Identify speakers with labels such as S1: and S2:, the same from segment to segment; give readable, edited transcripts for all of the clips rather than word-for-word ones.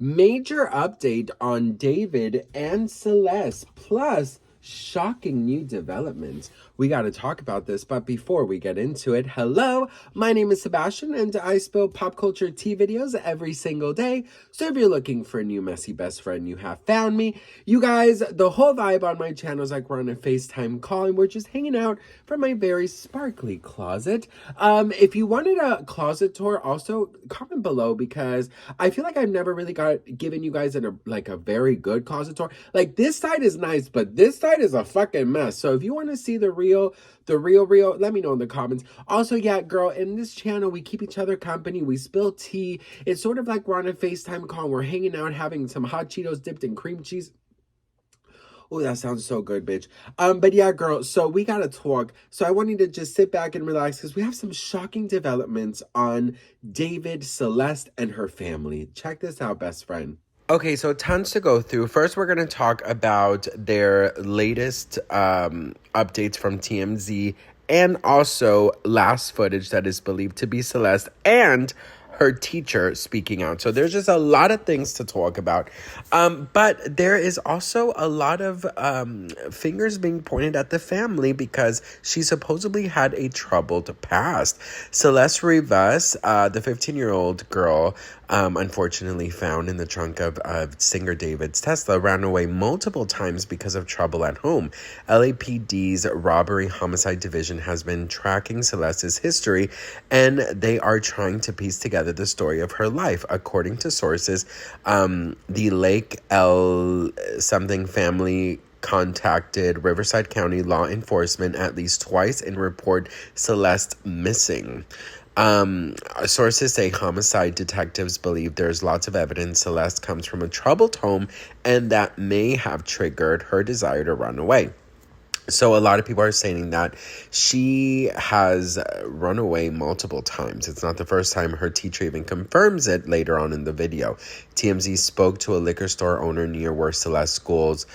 S1: Major update on David and Celeste, plus shocking new developments. We got to talk about this, but before we get into it, hello, my name is Sebastian, and I spill pop culture tea videos every single day. So if you're looking for a new messy best friend, you have found me. You guys, the whole vibe on my channel is like we're on a FaceTime call and we're just hanging out from my very sparkly closet. If you wanted a closet tour, also comment below, because I feel like I've never really given you guys a very good closet tour. Like, this side is nice, but this side is a fucking mess. So if you want to see the real, let me know in the comments. Also, yeah, girl, in this channel, we keep each other company. We spill tea. It's sort of like we're on a FaceTime call and we're hanging out, having some hot Cheetos dipped in cream cheese. Oh, that sounds so good, bitch. But yeah, girl, so we gotta talk. So I want you to just sit back and relax, because we have some shocking developments on David, Celeste, and her family. Check this out, best friend. Okay, so tons to go through. First, we're going to talk about their latest updates from TMZ, and also last footage that is believed to be Celeste and her teacher speaking out. So there's just a lot of things to talk about. But there is also a lot of fingers being pointed at the family, because she supposedly had a troubled past. Celeste Rivas, the 15-year-old girl, unfortunately found in the trunk of singer David's Tesla, ran away multiple times because of trouble at home. LAPD's Robbery Homicide Division has been tracking Celeste's history, and they are trying to piece together the story of her life. According to sources, the Lake L something family contacted Riverside County law enforcement at least twice and report Celeste missing. Sources say homicide detectives believe there's lots of evidence Celeste comes from a troubled home, and that may have triggered her desire to run away. So a lot of people are saying that she has run away multiple times. It's not the first time. Her teacher even confirms it later on in the video. TMZ spoke to a liquor store owner near where Celeste's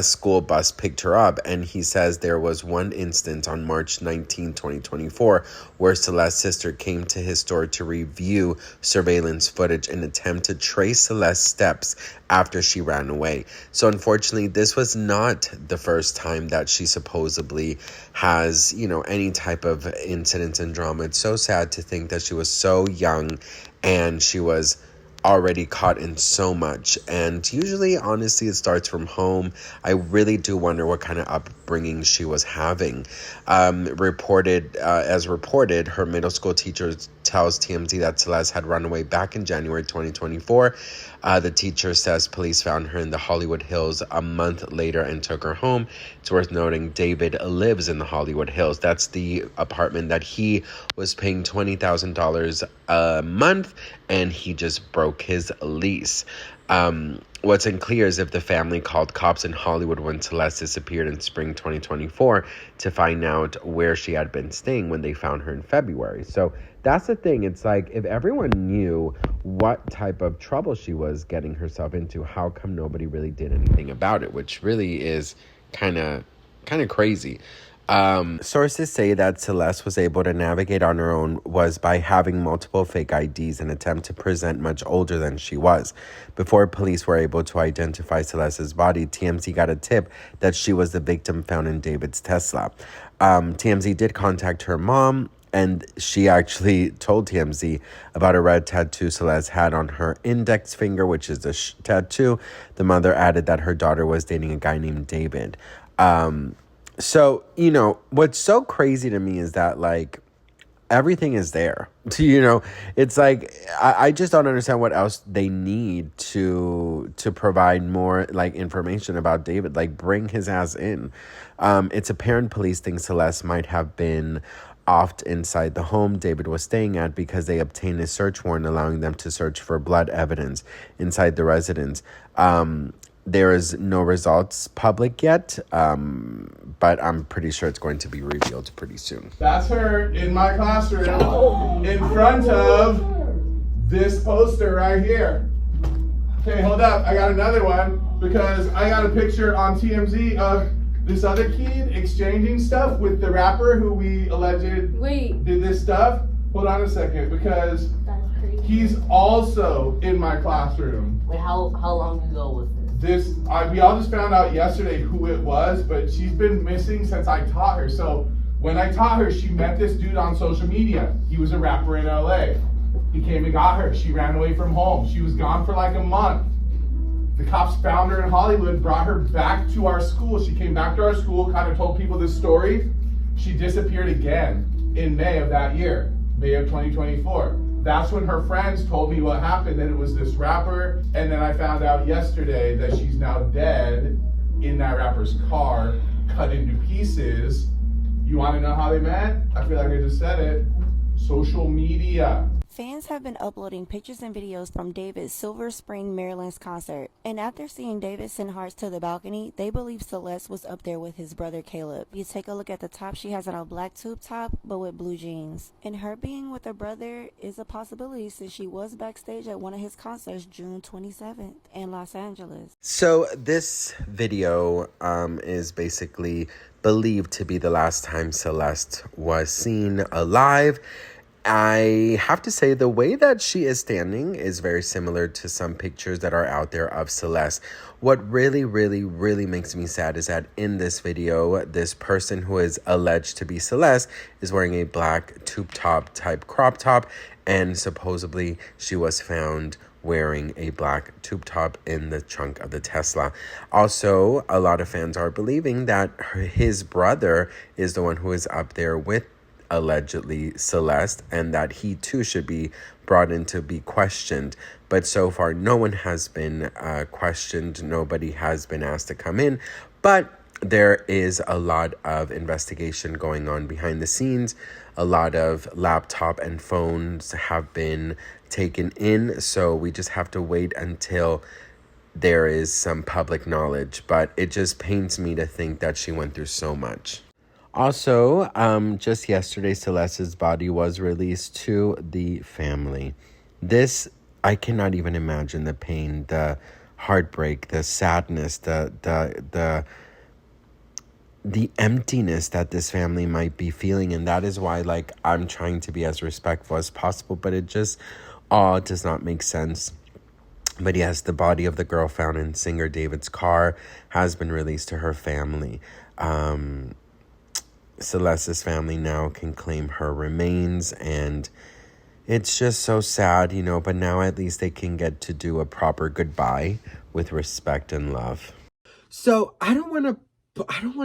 S1: school bus picked her up, and he says there was one instance on March 19, 2024, where Celeste's sister came to his store to review surveillance footage and attempt to trace Celeste's steps after she ran away. So unfortunately, this was not the first time that she supposedly has, any type of incidents and drama. It's so sad to think that she was so young and she was already caught in so much. And usually, honestly, it starts from home. I really do wonder what kind of upbringing she was having. As reported, her middle school teacher tells TMZ that Celeste had run away back in January 2024. The teacher says police found her in the Hollywood Hills a month later and took her home. It's worth noting David lives in the Hollywood Hills. That's the apartment that he was paying $20,000 a month, and he just broke his lease. What's unclear is if the family called cops in Hollywood when Celeste disappeared in spring 2024 to find out where she had been staying when they found her in February. So that's the thing. It's like, if everyone knew what type of trouble she was getting herself into, how come nobody really did anything about it? Which really is kind of crazy. Sources say that Celeste was able to navigate on her own was by having multiple fake IDs and attempt to present much older than she was. Before police were able to identify Celeste's body, TMZ got a tip that she was the victim found in David's Tesla. TMZ did contact her mom, and she actually told TMZ about a red tattoo Celeste had on her index finger, which is a tattoo. The mother added that her daughter was dating a guy named David. So, what's so crazy to me is that, like, everything is there. It's like, I just don't understand what else they need to provide more, like, information about David. Like, bring his ass in. It's apparent police think Celeste might have been offed inside the home David was staying at, because they obtained a search warrant allowing them to search for blood evidence inside the residence. There is no results public yet, but I'm pretty sure it's going to be revealed pretty soon.
S2: That's her in my classroom in front of this poster right here. Okay, hold up. I got another one, because I got a picture on TMZ of this other kid exchanging stuff with the rapper who we alleged did this stuff. Hold on a second, because He's also in my classroom.
S3: Wait, how long ago was this?
S2: We all just found out yesterday who it was, but she's been missing since I taught her. So when I taught her, she met this dude on social media. He was a rapper in LA. He came and got her. She ran away from home. She was gone for like a month. The cops found her in Hollywood, brought her back to our school. She came back to our school, kind of told people this story. She disappeared again in May of that year, May of 2024. That's when her friends told me what happened, that it was this rapper, and then I found out yesterday that she's now dead in that rapper's car, cut into pieces. You want to know how they met? I feel like I just said it. Social media.
S4: Fans have been uploading pictures and videos from David's Silver Spring, Maryland's concert, and after seeing David send hearts to the balcony, they believe Celeste was up there with his brother Caleb. You take a look at the top, she has on a black tube top, but with blue jeans. And her being with her brother is a possibility since she was backstage at one of his concerts June 27th in Los Angeles.
S1: So this video is basically believed to be the last time Celeste was seen alive. I have to say the way that she is standing is very similar to some pictures that are out there of Celeste. What really, really, really makes me sad is that in this video, this person who is alleged to be Celeste is wearing a black tube top type crop top, and supposedly she was found wearing a black tube top in the trunk of the Tesla. Also, a lot of fans are believing that his brother is the one who is up there with allegedly Celeste, and that he too should be brought in to be questioned. But so far, no one has been questioned. Nobody has been asked to come in. But there is a lot of investigation going on behind the scenes. A lot of laptop and phones have been taken in. So we just have to wait until there is some public knowledge. But it just pains me to think that she went through so much. Also, just yesterday, Celeste's body was released to the family. This, I cannot even imagine the pain, the heartbreak, the sadness, the emptiness that this family might be feeling. And that is why, like, I'm trying to be as respectful as possible, but it just all does not make sense. But yes, the body of the girl found in singer David's car has been released to her family. Celeste's family now can claim her remains, and it's just so sad, you know, but now at least they can get to do a proper goodbye with respect and love. So I don't want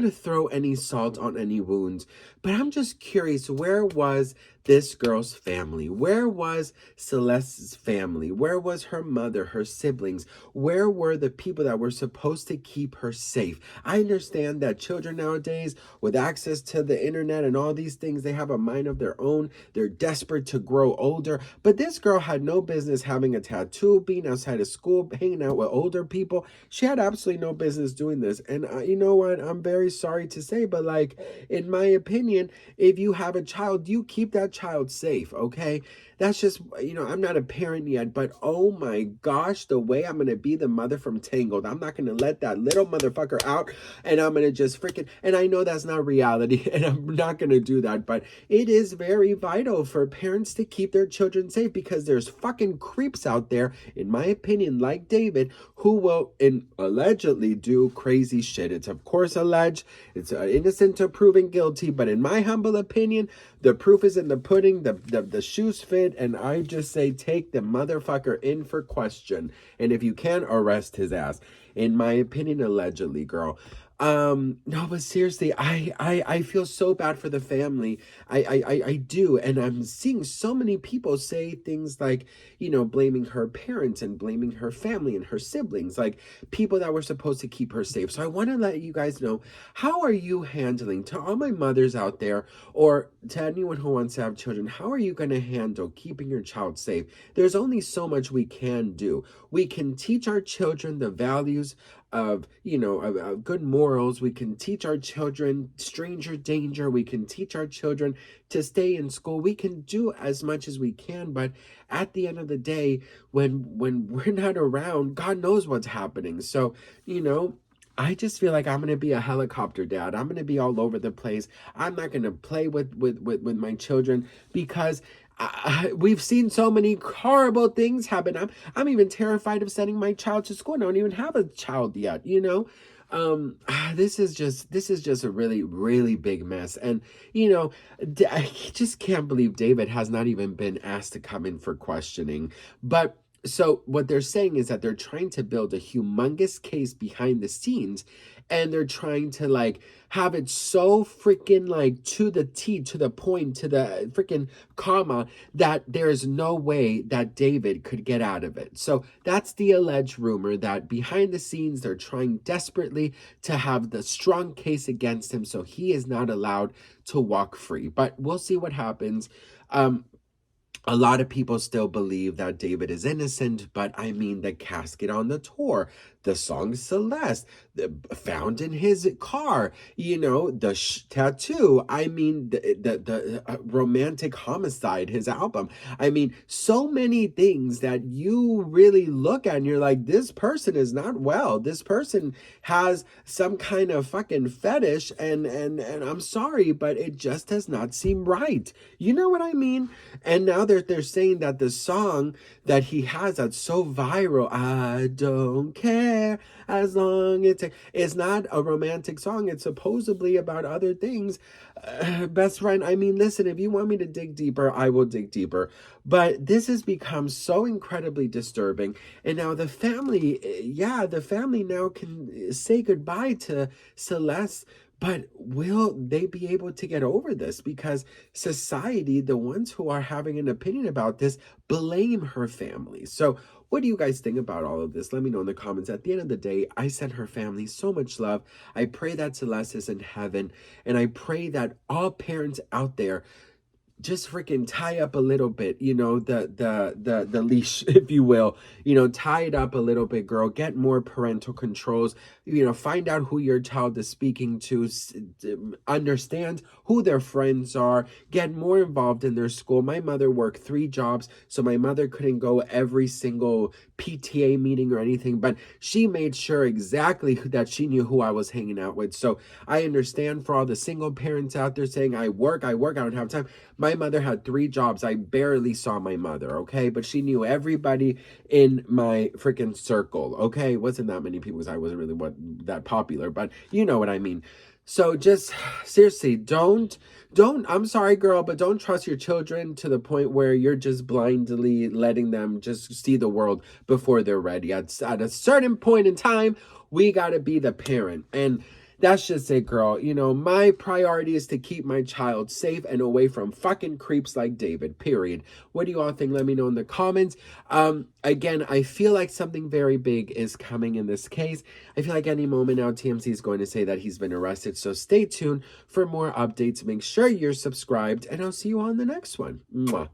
S1: to throw any salt on any wounds, but I'm just curious, where was this girl's family? Where was Celeste's family? Where was her mother, her siblings? Where were the people that were supposed to keep her safe? I understand that children nowadays, with access to the internet and all these things, they have a mind of their own. They're desperate to grow older. But this girl had no business having a tattoo, being outside of school, hanging out with older people. She had absolutely no business doing this. And you know what? I'm very sorry to say, but like, in my opinion, if you have a child, you keep that child safe, okay? That's just, you know, I'm not a parent yet, but oh my gosh, the way I'm going to be the mother from Tangled. I'm not going to let that little motherfucker out, and I'm going to just freaking, and I know that's not reality, and I'm not going to do that, but it is very vital for parents to keep their children safe, because there's fucking creeps out there, in my opinion, like David, who will allegedly do crazy shit. It's of course alleged, it's innocent to proven guilty, but in my humble opinion, the proof is in the pudding, the shoes fit, and I just say take the motherfucker in for question. And if you can, arrest his ass. In my opinion, allegedly, girl. No, but seriously, I feel so bad for the family. I do. And I'm seeing so many people say things like, you know, blaming her parents and blaming her family and her siblings, like people that were supposed to keep her safe. So I want to let you guys know, how are you handling, to all my mothers out there, or to anyone who wants to have children, how are you going to handle keeping your child safe? There's only so much we can do. We can teach our children the values of, you know, of good morals. We can teach our children stranger danger. We can teach our children to stay in school. We can do as much as we can, but at the end of the day, when we're not around, God knows what's happening. So, you know, I just feel like I'm going to be a helicopter dad. I'm going to be all over the place. I'm not going to play with my children, because we've seen so many horrible things happen. I'm even terrified of sending my child to school. I don't even have a child yet, you know. This is just a really, really big mess. And, you know, I just can't believe David has not even been asked to come in for questioning. But so what they're saying is that they're trying to build a humongous case behind the scenes, and they're trying to like have it so freaking like to the T, to the point, to the freaking comma, that there's no way that David could get out of it. So that's the alleged rumor, that behind the scenes they're trying desperately to have the strong case against him so he is not allowed to walk free. But we'll see what happens. A lot of people still believe that David is innocent, but I mean, the casket on the tour, the song Celeste, found in his car, you know, the tattoo, I mean, the romantic homicide, his album. I mean, so many things that you really look at and you're like, this person is not well. This person has some kind of fucking fetish, and I'm sorry, but it just does not seem right. You know what I mean? And now they're saying that the song that he has that's so viral, I don't care as long as it's not a romantic song. It's supposedly about other things. Best friend, I mean, listen, if you want me to dig deeper, I will dig deeper. But this has become so incredibly disturbing. And now the family now can say goodbye to Celeste. But will they be able to get over this? Because society, the ones who are having an opinion about this, blame her family. So what do you guys think about all of this? Let me know in the comments. At the end of the day, I send her family so much love. I pray that Celeste is in heaven. And I pray that all parents out there just freaking tie up a little bit, you know, the leash, if you will, you know, tie it up a little bit, girl. Get more parental controls, you know, find out who your child is speaking to, understand who their friends are, get more involved in their school. My mother worked 3 jobs, so my mother couldn't go every single PTA meeting or anything, but she made sure exactly that she knew who I was hanging out with. So I understand for all the single parents out there saying, I work, I don't have time. My mother had 3 jobs. I barely saw my mother, okay? But she knew everybody in my freaking circle, okay? It wasn't that many people because I wasn't really that popular, but you know what I mean. So just seriously, don't, I'm sorry, girl, but don't trust your children to the point where you're just blindly letting them just see the world before they're ready. At a certain point in time, we got to be the parent. And that's just it, girl. You know, my priority is to keep my child safe and away from fucking creeps like David, period. What do you all think? Let me know in the comments. Again, I feel like something very big is coming in this case. I feel like any moment now TMZ is going to say that he's been arrested. So stay tuned for more updates. Make sure you're subscribed, and I'll see you on the next one. Mwah.